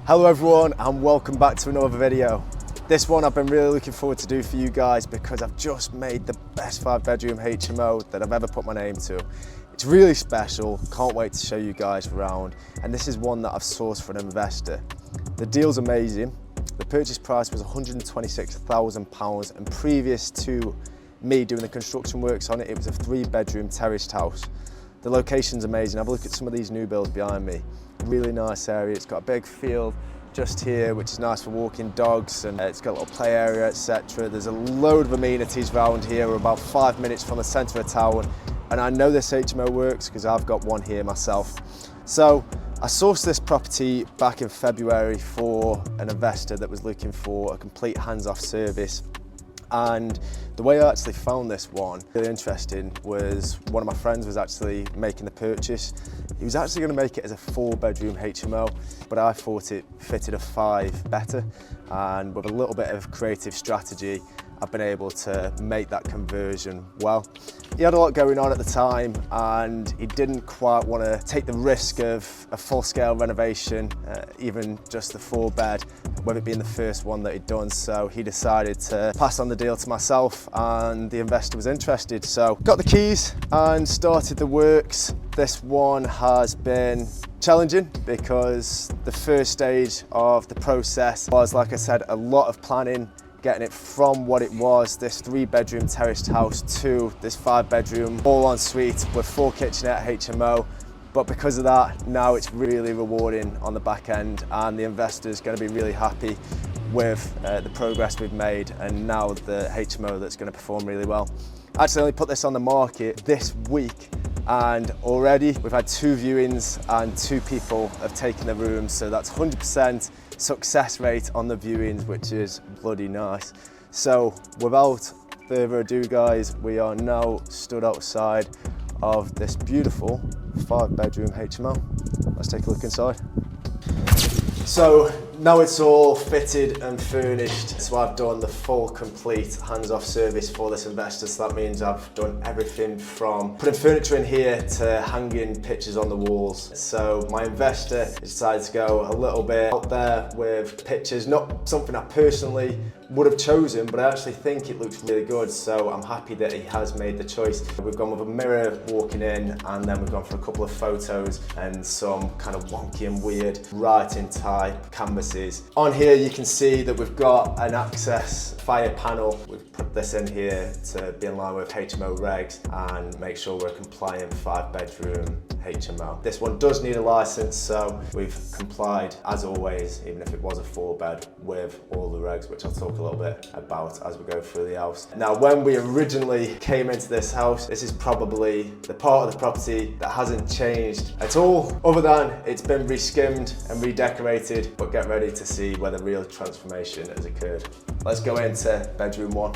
Hello everyone and welcome back to another video. This one I've been really looking forward to do for you guys because I've just made the best 5-bedroom HMO that I've ever put my name to. It's really special, can't wait to show you guys around, and this is one that I've sourced for an investor. The deal's amazing. The purchase price was £126,000 and previous to me doing the construction works on it, it was a 3-bedroom terraced house. The location's amazing. Have a look at some of these new builds behind me. Really nice area. It's got a big field just here, which is nice for walking dogs, and it's got a little play area, etc. There's a load of amenities around here. We're about 5 minutes from the centre of town, and I know this HMO works because I've got one here myself. So I sourced this property back in February for an investor that was looking for a complete hands-off service. And the way I actually found this one really interesting was one of my friends was actually making the purchase. He was actually going to make it as a 4-bedroom HMO, but I thought it fitted a 5 better. And with a little bit of creative strategy, I've been able to make that conversion well. He had a lot going on at the time and he didn't quite want to take the risk of a full-scale renovation, even just the 4-bed, with it being the first one that he'd done. So he decided to pass on the deal to myself and the investor was interested. So got the keys and started the works. This one has been challenging because the first stage of the process was, like I said, a lot of planning, getting it from what it was, this 3-bedroom terraced house, to this 5-bedroom all-en-suite with 4 kitchenette HMO. But because of that, now it's really rewarding on the back end, and the investor's going to be really happy with the progress we've made, and now the HMO that's going to perform really well. I actually only put this on the market this week, and already we've had 2 viewings and 2 people have taken the room, so that's 100% success rate on the viewings, which is bloody nice. So without further ado guys, we are now stood outside of this beautiful 5-bedroom HMO. Let's take a look inside. So now it's all fitted and furnished, so I've done the full complete hands-off service for this investor. So that means I've done everything from putting furniture in here to hanging pictures on the walls. So my investor decided to go a little bit out there with pictures, not something I personally would have chosen, but I actually think it looks really good, so I'm happy that he has made the choice. We've gone with a mirror walking in, and then we've gone for a couple of photos and some kind of wonky and weird writing type canvases. On here you can see that we've got an access fire panel. We've put this in here to be in line with HMO regs and make sure we're a compliant 5-bedroom HMO. This one does need a license, so we've complied as always, even if it was a 4-bed, with all the regs, which I'll talk a little bit about as we go through the house. Now, when we originally came into this house, this is probably the part of the property that hasn't changed at all, other than it's been re-skimmed and redecorated, but get ready to see where the real transformation has occurred. Let's go into bedroom 1.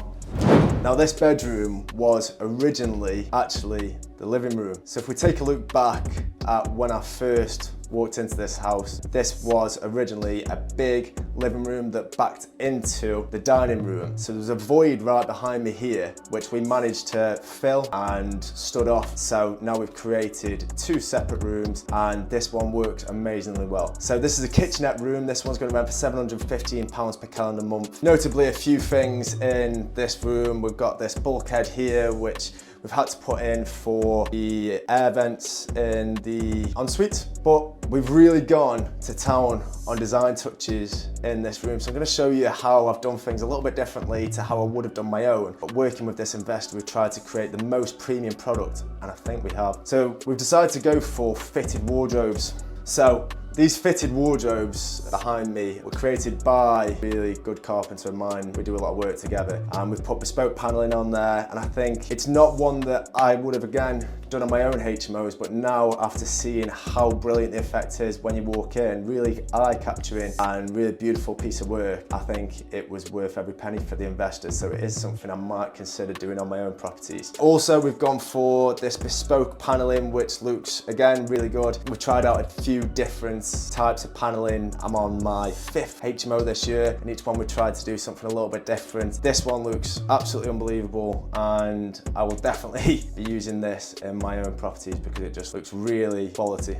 Now this bedroom was originally actually the living room. So if we take a look back at when I first walked into this house, this was originally a big living room that backed into the dining room. So there's a void right behind me here, which we managed to fill and stood off. So now we've created 2 separate rooms, and this one works amazingly well. So this is a kitchenette room. This one's going to rent for £715 per calendar month. Notably, a few things in this room. We've got this bulkhead here, which we've had to put in for the air vents in the ensuite, but we've really gone to town on design touches in this room. So I'm going to show you how I've done things a little bit differently to how I would have done my own. But working with this investor, we've tried to create the most premium product, and I think we have. So we've decided to go for fitted wardrobes. So these fitted wardrobes behind me were created by a really good carpenter of mine. We do a lot of work together, and we've put bespoke paneling on there, and I think it's not one that I would have again done on my own HMOs, but now after seeing how brilliant the effect is when you walk in, really eye-capturing and really beautiful piece of work, I think it was worth every penny for the investor. So it is something I might consider doing on my own properties. Also, we've gone for this bespoke paneling, which looks again really good. We've tried out a few different types of paneling. I'm on my 5th HMO this year, and each one we tried to do something a little bit different. This one looks absolutely unbelievable, and I will definitely be using this in my own properties because it just looks really quality.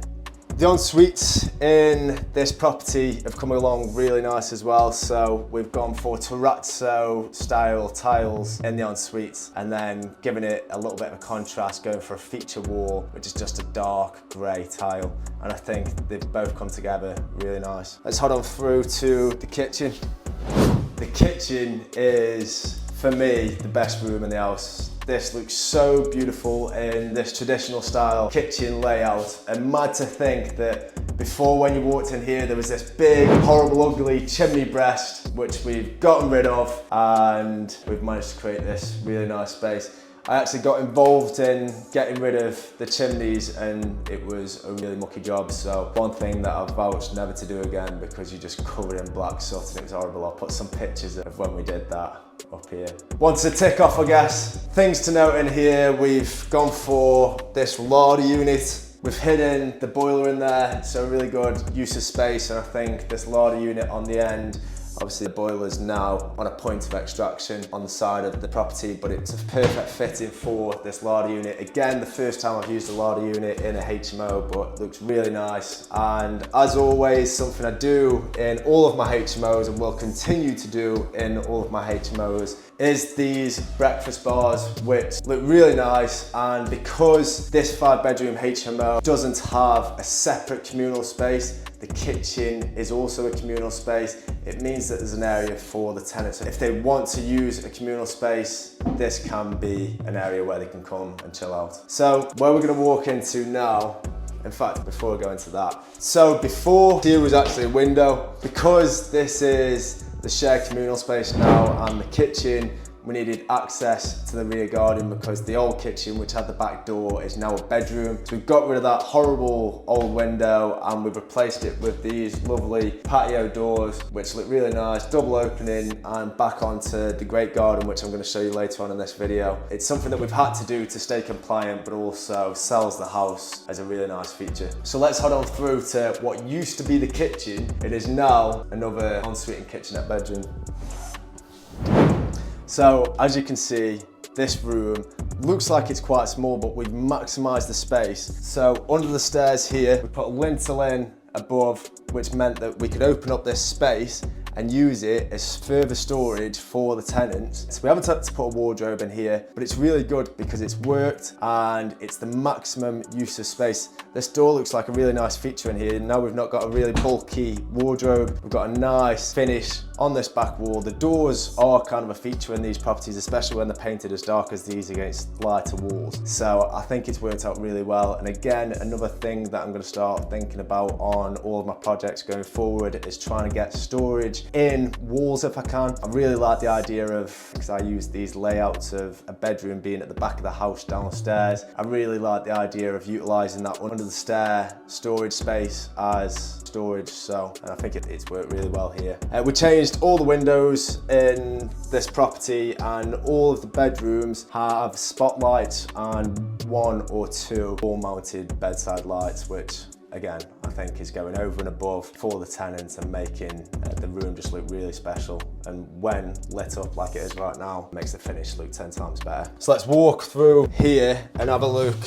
The en-suites in this property have come along really nice as well. So we've gone for terrazzo style tiles in the en-suites and then giving it a little bit of a contrast, going for a feature wall, which is just a dark grey tile. And I think they've both come together really nice. Let's head on through to the kitchen. The kitchen is, for me, the best room in the house. This looks so beautiful in this traditional style kitchen layout, and mad to think that before, when you walked in here, there was this big, horrible, ugly chimney breast, which we've gotten rid of, and we've managed to create this really nice space. I actually got involved in getting rid of the chimneys and it was a really mucky job. So one thing that I've vouched never to do again, because you're just covered in black soot and it was horrible. I'll put some pictures of when we did that up here. One to tick off, I guess. Things to note in here, we've gone for this larder unit. We've hidden the boiler in there, so really good use of space, and I think this larder unit on the end, obviously the boiler's now on a point of extraction on the side of the property, but it's a perfect fitting for this larder unit. Again, the first time I've used a larder unit in a HMO, but it looks really nice. And as always, something I do in all of my HMOs and will continue to do in all of my HMOs is these breakfast bars, which look really nice. And because this 5-bedroom HMO doesn't have a separate communal space, the kitchen is also a communal space. It means that there's an area for the tenants. If they want to use a communal space, this can be an area where they can come and chill out. So where we're gonna walk into now, in fact, before I go into that. So before, here was actually a window. Because this is the shared communal space now and the kitchen, we needed access to the rear garden because the old kitchen, which had the back door, is now a bedroom. So we've got rid of that horrible old window and we've replaced it with these lovely patio doors, which look really nice, double opening and back onto the great garden, which I'm going to show you later on in this video. It's something that we've had to do to stay compliant, but also sells the house as a really nice feature. So let's head on through to what used to be the kitchen. It is now another ensuite and kitchenette bedroom. So as you can see, this room looks like it's quite small, but we've maximised the space. So under the stairs here, we put a lintel in above, which meant that we could open up this space and use it as further storage for the tenants. So we haven't had to put a wardrobe in here, but it's really good because it's worked and it's the maximum use of space. This door looks like a really nice feature in here. Now we've not got a really bulky wardrobe. We've got a nice finish on this back wall. The doors are kind of a feature in these properties, especially when they're painted as dark as these against lighter walls. So I think it's worked out really well. And again, another thing that I'm gonna start thinking about on all of my projects going forward is trying to get storage in walls if I can. I really like the idea of, because I use these layouts of a bedroom being at the back of the house downstairs, I really like the idea of utilising that under the stair storage space as storage. So, and I think it's worked really well here. We changed all the windows in this property and all of the bedrooms have spotlights and 1 or 2 wall-mounted bedside lights, which again, I think is going over and above for the tenants and making the room just look really special. And when lit up like it is right now, makes the finish look 10 times better. So let's walk through here and have a look.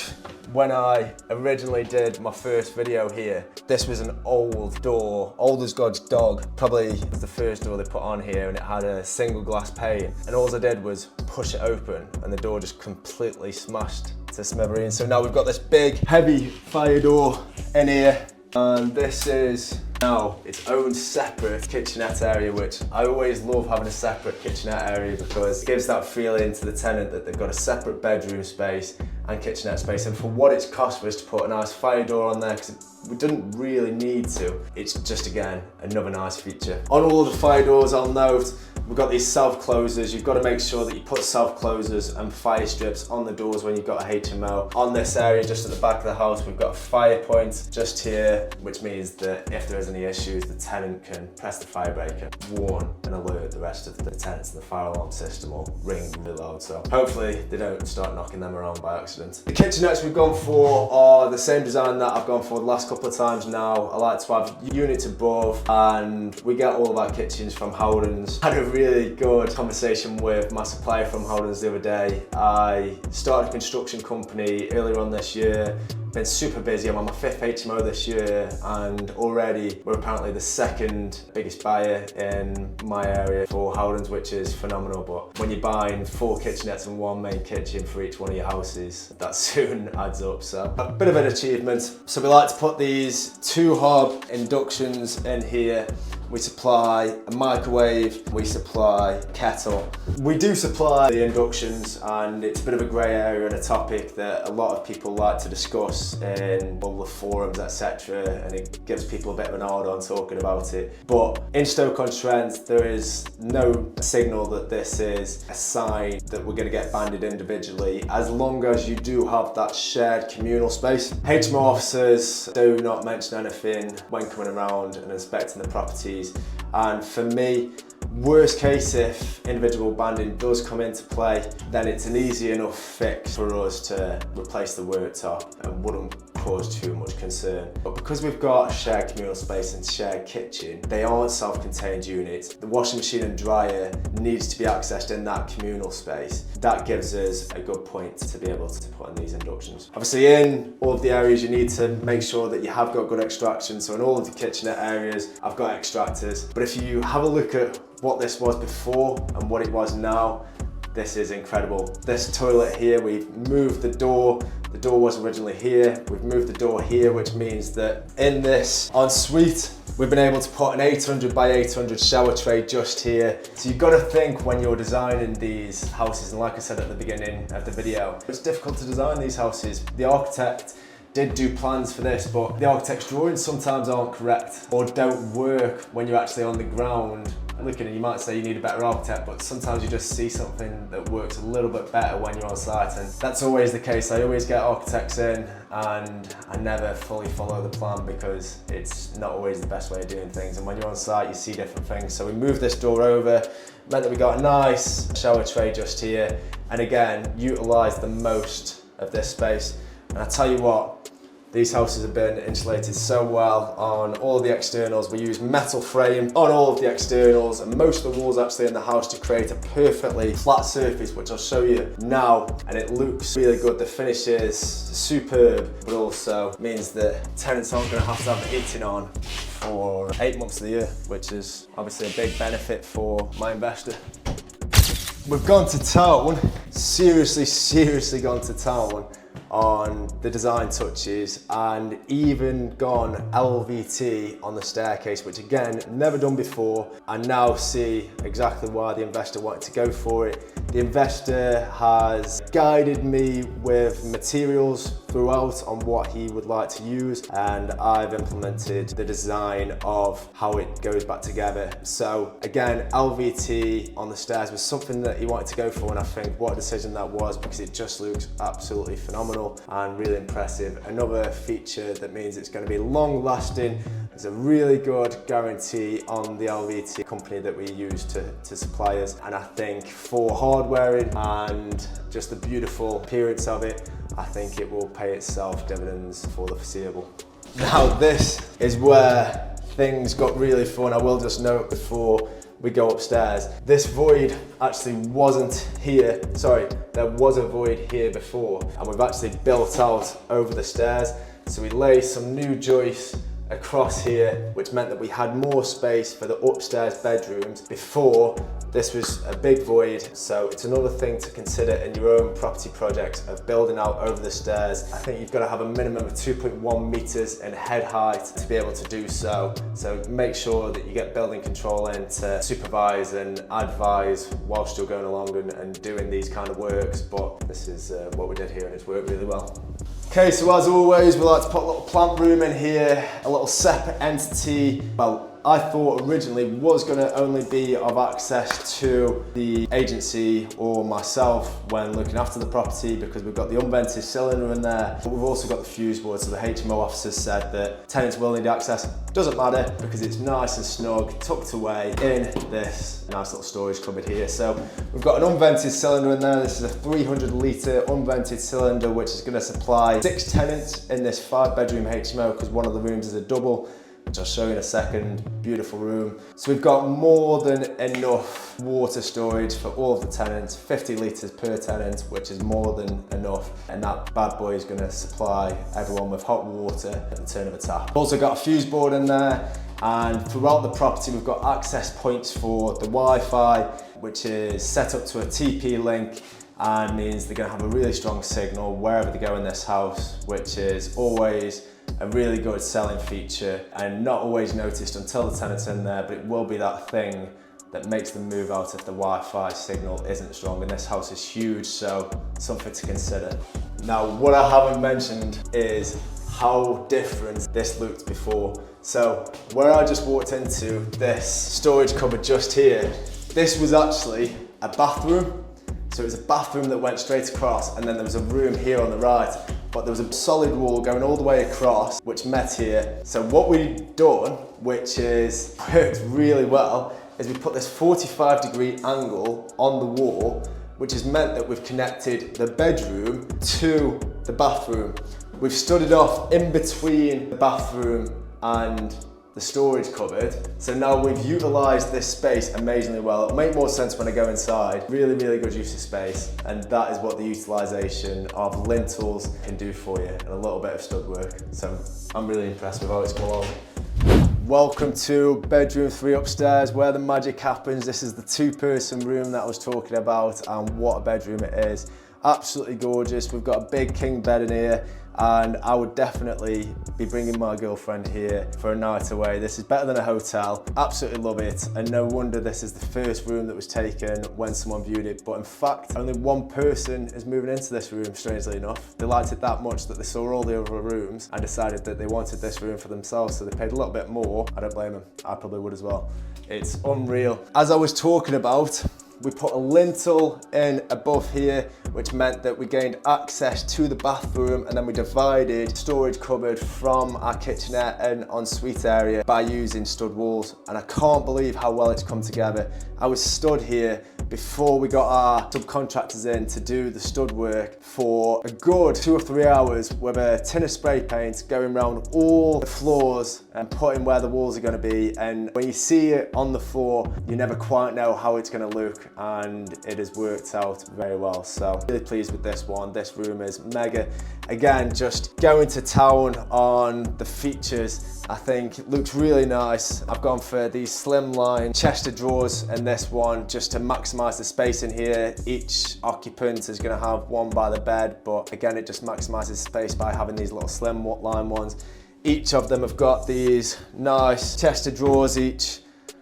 When I originally did my first video here, this was an old door, old as God's dog. Probably was the first door they put on here, and it had a single glass pane. And all I did was push it open and the door just completely smashed to smithereens. So now we've got this big, heavy fire door in here. And this is now its own separate kitchenette area, which I always love having a separate kitchenette area because it gives that feeling to the tenant that they've got a separate bedroom space and kitchenette space. And for what it's cost for us to put a nice fire door on there, because we didn't really need to, it's just, again, another nice feature. On all of the fire doors, I'll note, we've got these self-closers. You've got to make sure that you put self-closers and fire strips on the doors when you've got a HMO. On this area, just at the back of the house, we've got a fire point just here, which means that if there is any issues, the tenant can press the fire breaker, warn and alert the rest of the tenants in the fire alarm system or ring really loud. So hopefully they don't start knocking them around by accident. The kitchenettes we've gone for are the same design that I've gone for the last couple of times now. I like to have units above, and we get all of our kitchens from Howden's. Had a really good conversation with my supplier from Howden's the other day. I started a construction company earlier on this year. been super busy. I'm on my 5th HMO this year, and already we're apparently the 2nd biggest buyer in my area for Howdens, which is phenomenal. But when you're buying 4 kitchenettes and 1 main kitchen for each one of your houses, that soon adds up. So a bit of an achievement. So we like to put these 2 hob inductions in here. We supply a microwave, we supply kettle. We do supply the inductions, and it's a bit of a grey area and a topic that a lot of people like to discuss in all the forums, etc. And it gives people a bit of an hard on talking about it. But in Stoke-on-Trent, there is no signal that this is a sign that we're going to get banded individually, as long as you do have that shared communal space. HMO officers do not mention anything when coming around and inspecting the property. And for me, worst case, if individual banding does come into play, then it's an easy enough fix for us to replace the worktop and wouldn't cause too much concern. But because we've got shared communal space and shared kitchen, they aren't self-contained units. The washing machine and dryer needs to be accessed in that communal space. That gives us a good point to be able to put in these inductions. Obviously, in all of the areas, you need to make sure that you have got good extraction. So in all of the kitchenette areas, I've got extractors. But if you have a look at what this was before and what it was now, this is incredible. This toilet here, we've moved the door. The door was originally here. We've moved the door here, which means that in this ensuite, we've been able to put an 800 by 800 shower tray just here. So you've got to think when you're designing these houses, and like I said at the beginning of the video, it's difficult to design these houses. The architect did do plans for this, but the architect's drawings sometimes aren't correct or don't work when you're actually on the ground looking, and you might say you need a better architect, but sometimes you just see something that works a little bit better when you're on site, and that's always the case. I always get architects in and I never fully follow the plan because it's not always the best way of doing things, and when you're on site you see different things. So we moved this door over, meant that we got a nice shower tray just here, and again, utilise the most of this space. And I tell you what, these houses have been insulated so well on all of the externals. We use metal frame on all of the externals and most of the walls actually in the house to create a perfectly flat surface, which I'll show you now, and it looks really good. The finish is superb, but also means that tenants aren't going to have the heating on for 8 months of the year, which is obviously a big benefit for my investor. We've gone to town, seriously gone to town on the design touches, and even gone LVT on the staircase, which again, never done before. I now see exactly why the investor wanted to go for it. The investor has guided me with materials throughout on what he would like to use, and I've implemented the design of how it goes back together. So again, LVT on the stairs was something that he wanted to go for, and I think what a decision that was, because it just looks absolutely phenomenal and really impressive. Another feature that means it's going to be long lasting. There's a really good guarantee on the LVT company that we use to supply us, and I think for hardwaring and just the beautiful appearance of it, I think it will pay itself dividends for the foreseeable. Now this is where things got really fun. I will just note before we go upstairs, this void actually wasn't here. Sorry, there was a void here before, and we've actually built out over the stairs. So we laid some new joists across here, which meant that we had more space for the upstairs bedrooms. Before, this was a big void, so it's another thing to consider in your own property projects of building out over the stairs. I think you've got to have a minimum of 2.1 meters in head height to be able to do so. So make sure that you get building control in to supervise and advise whilst you're going along and doing these kind of works. But this is what we did here, and it's worked really well. Okay, so as always, we like to put a little plant room in here, a little separate entity. Well, I thought originally was going to only be of access to the agency or myself when looking after the property, because we've got the unvented cylinder in there, but we've also got the fuse board. So the HMO officers said that tenants will need access. Doesn't matter, because it's nice and snug, tucked away in this nice little storage cupboard here. So we've got an unvented cylinder in there. This is a 300 litre unvented cylinder, which is going to supply 6 tenants in this 5-bedroom HMO, because one of the rooms is a double. which I'll show you in a second. Beautiful room. So we've got more than enough water storage for all of the tenants, 50 litres per tenant, which is more than enough. And that bad boy is going to supply everyone with hot water at the turn of a tap. Also got a fuse board in there, and throughout the property we've got access points for the Wi-Fi, which is set up to a TP link and means they're going to have a really strong signal wherever they go in this house, which is always a really good selling feature and not always noticed until the tenant's in there, but it will be that thing that makes them move out if the Wi-Fi signal isn't strong. And this house is huge, so something to consider. Now, what I haven't mentioned is how different this looked before. So where I just walked into this storage cupboard just here, this was actually a bathroom. So it was a bathroom that went straight across, and then there was a room here on the right, but there was a solid wall going all the way across, which met here. So what we've done, which is worked really well, is we put this 45-degree angle on the wall, which has meant that we've connected the bedroom to the bathroom. We've stood it off in between the bathroom and the storage cupboard. So now we've utilised this space amazingly well. It'll make more sense when I go inside. Really, really good use of space. And that is what the utilisation of lintels can do for you, and a little bit of stud work. So I'm really impressed with how it's come along. Welcome to bedroom 3 upstairs, where the magic happens. This is the 2-person room that I was talking about, and what a bedroom it is. Absolutely gorgeous. We've got a big king bed in here, and I would definitely be bringing my girlfriend here for a night away. This is better than a hotel. Absolutely love it, and no wonder this is the first room that was taken when someone viewed it. But in fact, only one person is moving into this room, strangely enough. They liked it that much that they saw all the other rooms and decided that they wanted this room for themselves, so they paid a little bit more. I don't blame them. I probably would as well. It's unreal. As I was talking about, we put a lintel in above here, which meant that we gained access to the bathroom, and then we divided storage cupboard from our kitchenette and ensuite area by using stud walls. And I can't believe how well it's come together. I was stood here before we got our subcontractors in to do the stud work for a good 2 or 3 hours with a tin of spray paint, going around all the floors and putting where the walls are going to be. And when you see it on the floor, you never quite know how it's going to look, and it has worked out very well. So really pleased with this one. This room is mega. Again, just going to town on the features. I think it looks really nice. I've gone for these slimline Chester drawers in this one just to maximize the space in here. Each occupant is going to have one by the bed, but again, it just maximizes space by having these little slimline ones. Each of them have got these nice Chester drawers each,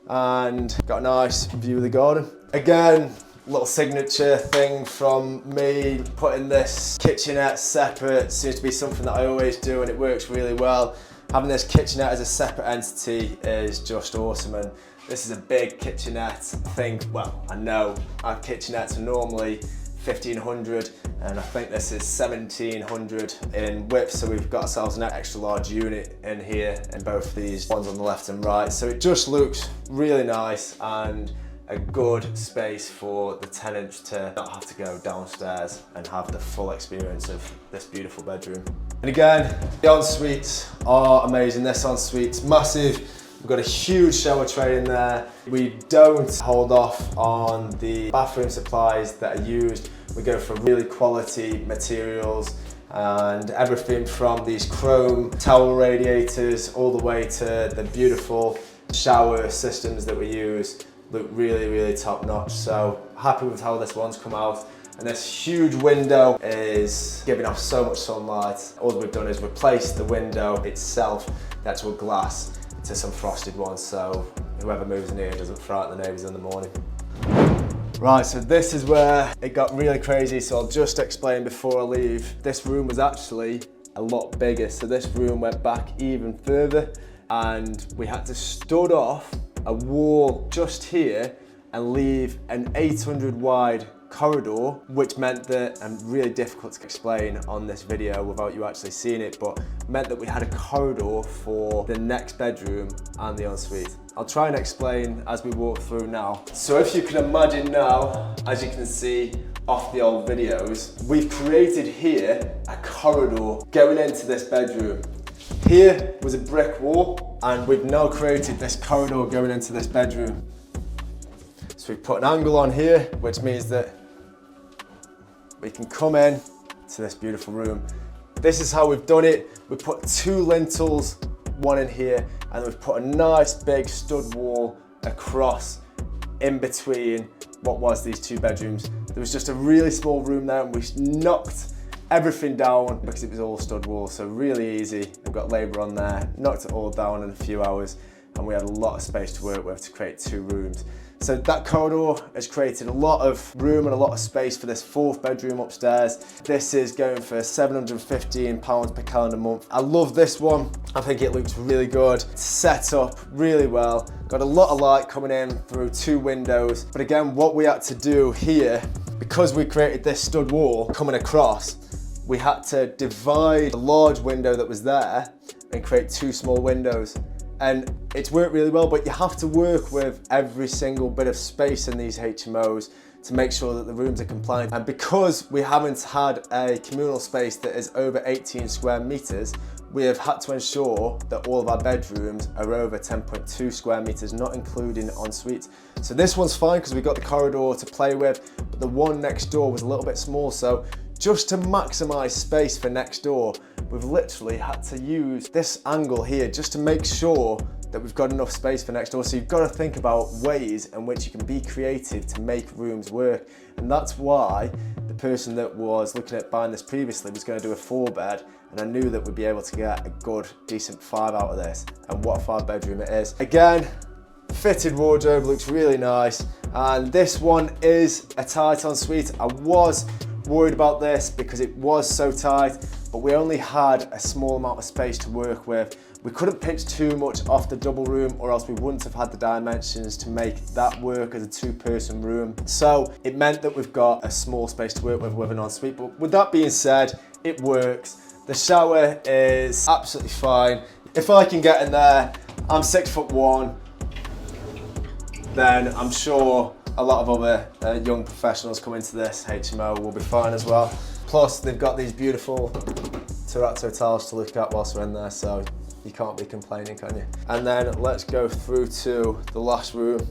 and got a nice view of the garden. Again, little signature thing from me, putting this kitchenette separate seems to be something that I always do, and it works really well. Having this kitchenette as a separate entity is just awesome, and this is a big kitchenette. I think, well, I know our kitchenettes are normally 1500, and I think this is 1700 in width, so we've got ourselves an extra large unit in here, and both these ones on the left and right. So it just looks really nice, and a good space for the tenants to not have to go downstairs and have the full experience of this beautiful bedroom. And again, the en-suites are amazing. This en-suite's massive. We've got a huge shower tray in there. We don't hold off on the bathroom supplies that are used. We go for really quality materials, and everything from these chrome towel radiators all the way to the beautiful shower systems that we use look really, really top notch. So happy with how this one's come out. And this huge window is giving off so much sunlight. All that we've done is replace the window itself, the actual glass, to some frosted ones, so whoever moves in here doesn't frighten the neighbours in the morning. Right, so this is where it got really crazy, so I'll just explain before I leave. This room was actually a lot bigger, so this room went back even further, and we had to stud off a wall just here and leave an 800 wide corridor, which meant that, and really difficult to explain on this video without you actually seeing it, but meant that we had a corridor for the next bedroom and the ensuite. I'll try and explain as we walk through now. So if you can imagine now, as you can see off the old videos, we've created here a corridor going into this bedroom. Here was a brick wall, and we've now created this corridor going into this bedroom. So we've put an angle on here, which means that we can come in to this beautiful room. This is how we've done it. We've put 2 lintels, one in here, and we've put a nice big stud wall across in between what was these 2 bedrooms. There was just a really small room there, and we knocked everything down because it was all stud wall, so really easy. We've got labour on there, knocked it all down in a few hours, and we had a lot of space to work with to create 2 rooms. So that corridor has created a lot of room and a lot of space for this 4th bedroom upstairs. This is going for £715 per calendar month. I love this one. I think it looks really good. It's set up really well. Got a lot of light coming in through 2 windows. But again, what we had to do here, because we created this stud wall coming across, we had to divide the large window that was there and create 2 small windows. And it's worked really well, but you have to work with every single bit of space in these HMOs to make sure that the rooms are compliant. And because we haven't had a communal space that is over 18 square meters, we have had to ensure that all of our bedrooms are over 10.2 square meters, not including ensuite. So this one's fine because we've got the corridor to play with, but the one next door was a little bit small. So just to maximize space for next door, we've literally had to use this angle here just to make sure that we've got enough space for next door. So you've got to think about ways in which you can be creative to make rooms work. And that's why the person that was looking at buying this previously was going to do a 4-bed, and I knew that we'd be able to get a good, decent 5 out of this. And what a 5-bedroom it is. Again, fitted wardrobe, looks really nice. And this one is a tight ensuite. I was worried about this because it was so tight, but we only had a small amount of space to work with. We couldn't pinch too much off the double room, or else we wouldn't have had the dimensions to make that work as a 2-person room. So it meant that we've got a small space to work with an ensuite. But with that being said, it works. The shower is absolutely fine. If I can get in there, I'm 6'1", then I'm sure a lot of other young professionals coming to this HMO will be fine as well. Plus, they've got these beautiful terrazzo tiles to look at whilst we're in there, so you can't be complaining, can you? And then let's go through to the last room.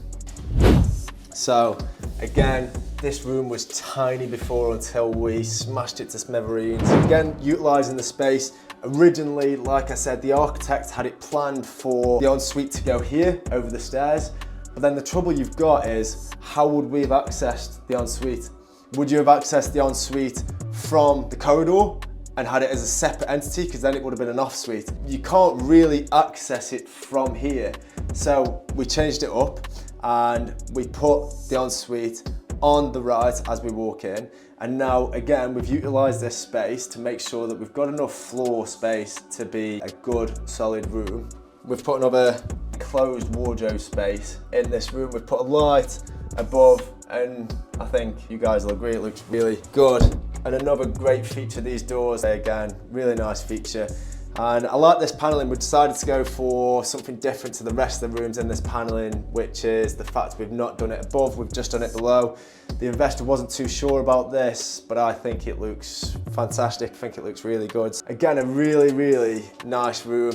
So again, this room was tiny before until we smashed it to smithereens. Again, utilising the space. Originally, like I said, the architect had it planned for the ensuite to go here over the stairs. But then the trouble you've got is, how would we have accessed the ensuite? Would you have accessed the ensuite from the corridor and had it as a separate entity? Because then it would have been an off-suite. You can't really access it from here. So we changed it up and we put the ensuite on the right as we walk in. And now, again, we've utilised this space to make sure that we've got enough floor space to be a good, solid room. We've put another closed wardrobe space in this room. We've put a light above, and I think you guys will agree it looks really good. And another great feature, these doors, again, really nice feature. And I like this paneling. We decided to go for something different to the rest of the rooms in this paneling, which is the fact we've not done it above, we've just done it below. The investor wasn't too sure about this, but I think it looks fantastic. I think it looks really good. Again, a really, really nice room.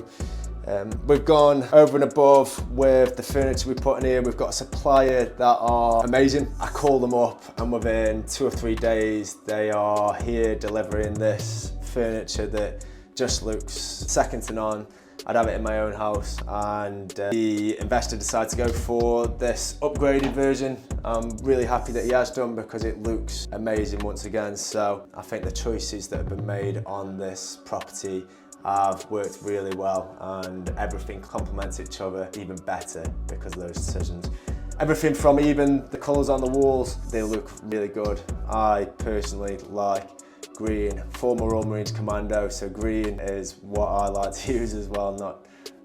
We've gone over and above with the furniture we put in here. We've got a supplier that are amazing. I call them up and within 2 or 3 days, they are here delivering this furniture that just looks second to none. I'd have it in my own house, and the investor decided to go for this upgraded version. I'm really happy that he has done because it looks amazing once again. So I think the choices that have been made on this property have worked really well, and everything complements each other even better because of those decisions. Everything from even the colours on the walls, they look really good. I personally like green, former Royal Marines Commando, so green is what I like to use as well,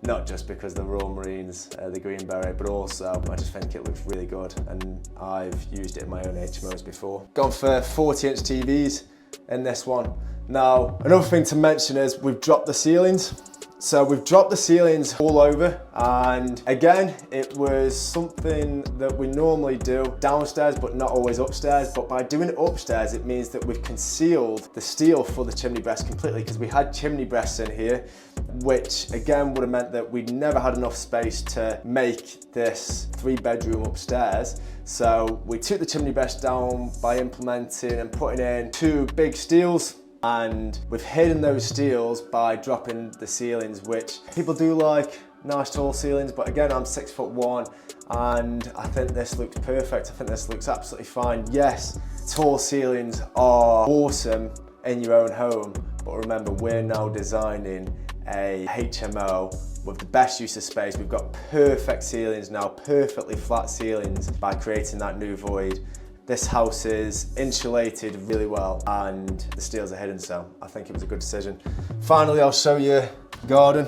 not just because the Royal Marines, the green beret, but also I just think it looks really good, and I've used it in my own HMOs before. Gone for 40-inch TVs in this one. Now, another thing to mention is we've dropped the ceilings. So we've dropped the ceilings all over, and again, it was something that we normally do downstairs but not always upstairs, but by doing it upstairs it means that we've concealed the steel for the chimney breast completely, because we had chimney breasts in here, which again would have meant that we'd never had enough space to make this 3-bedroom upstairs. So we took the chimney breast down by implementing and putting in 2 big steels, and we've hidden those steels by dropping the ceilings, which people do like nice tall ceilings, but again, I'm 6'1" and I think this looks perfect. I think this looks absolutely fine. Yes, tall ceilings are awesome in your own home, but remember, we're now designing a HMO with the best use of space. We've got perfect ceilings now, perfectly flat ceilings, by creating that new void. This house is insulated really well and the steels are hidden, so I think it was a good decision. Finally, I'll show you the garden.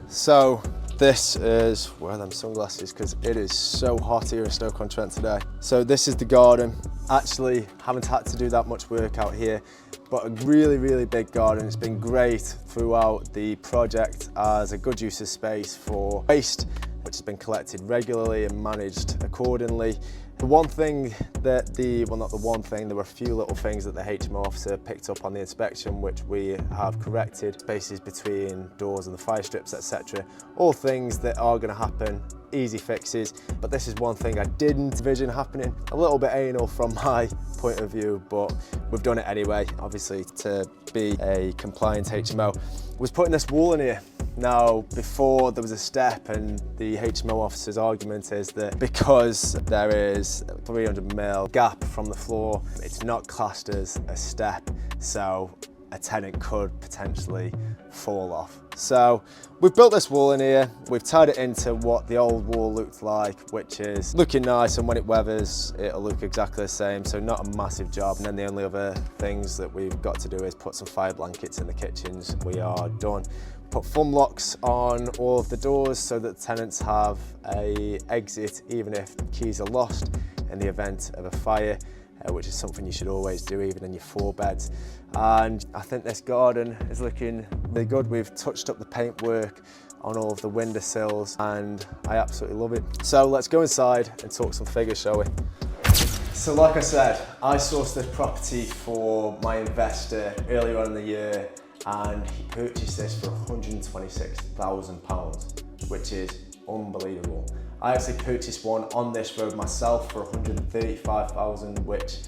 So this is, wear them sunglasses because it is so hot here in Stoke-on-Trent today. So this is the garden. Actually, haven't had to do that much work out here, but a really, really big garden. It's been great throughout the project as a good use of space for waste, which has been collected regularly and managed accordingly. The one thing that well, not the one thing, there were a few little things that the HMO officer picked up on the inspection, which we have corrected. Spaces between doors and the fire strips, etc. All things that are going to happen, easy fixes. But this is one thing I didn't envision happening. A little bit anal from my point of view, but we've done it anyway, obviously, to be a compliant HMO. Was putting this wall in here. Now, before there was a step, and the HMO officer's argument is that because there is a 300mm gap from the floor, it's not classed as a step, so a tenant could potentially fall off. So we've built this wall in here, we've tied it into what the old wall looked like, which is looking nice, and when it weathers it'll look exactly the same, so not a massive job. And then the only other things that we've got to do is put some fire blankets in the kitchens. We are done. Put thumb locks on all of the doors so that the tenants have an exit even if the keys are lost in the event of a fire, which is something you should always do even in your 4 beds. And I think this garden is looking really good. We've touched up the paintwork on all of the windowsills and I absolutely love it. So let's go inside and talk some figures, shall we? So like I said, I sourced this property for my investor earlier on in the year, and he purchased this for £126,000, which is unbelievable. I actually purchased one on this road myself for £135,000, which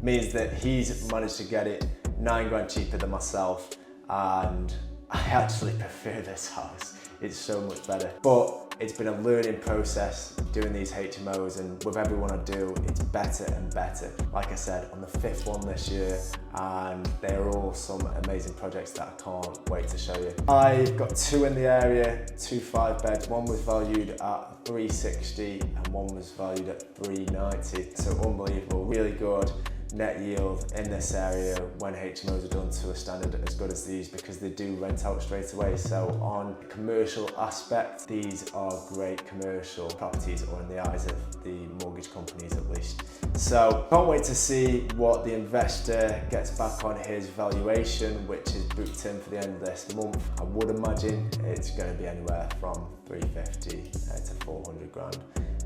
means that he's managed to get it 9 grand cheaper than myself, and I actually prefer this house. It's so much better. But it's been a learning process doing these HMOs, and with everyone I do, it's better and better. Like I said, I'm the 5th one this year, and they are all some amazing projects that I can't wait to show you. I've got 2 in the area, 2 5-beds. One was valued at 360 and one was valued at 390. So unbelievable, really good net yield in this area when HMOs are done to a standard as good as these, because they do rent out straight away. So on the commercial aspect, these are great commercial properties, or in the eyes of the mortgage companies at least. So can't wait to see what the investor gets back on his valuation, which is booked in for the end of this month. I would imagine it's going to be anywhere from 350 to 400 grand.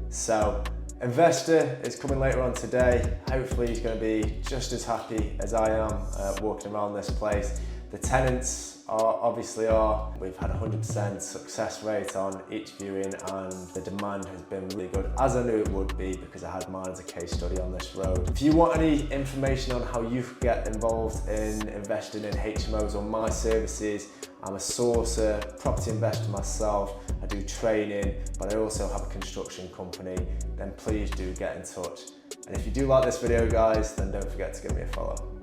So investor is coming later on today. Hopefully he's going to be just as happy as I am walking around this place. The tenants we've had 100% success rate on each viewing, and the demand has been really good, as I knew it would be because I had mine as a case study on this road. If you want any information on how you can get involved in investing in HMOs or my services, I'm a sourcer, property investor myself. I do training, but I also have a construction company. Then please do get in touch. And if you do like this video, guys, then don't forget to give me a follow.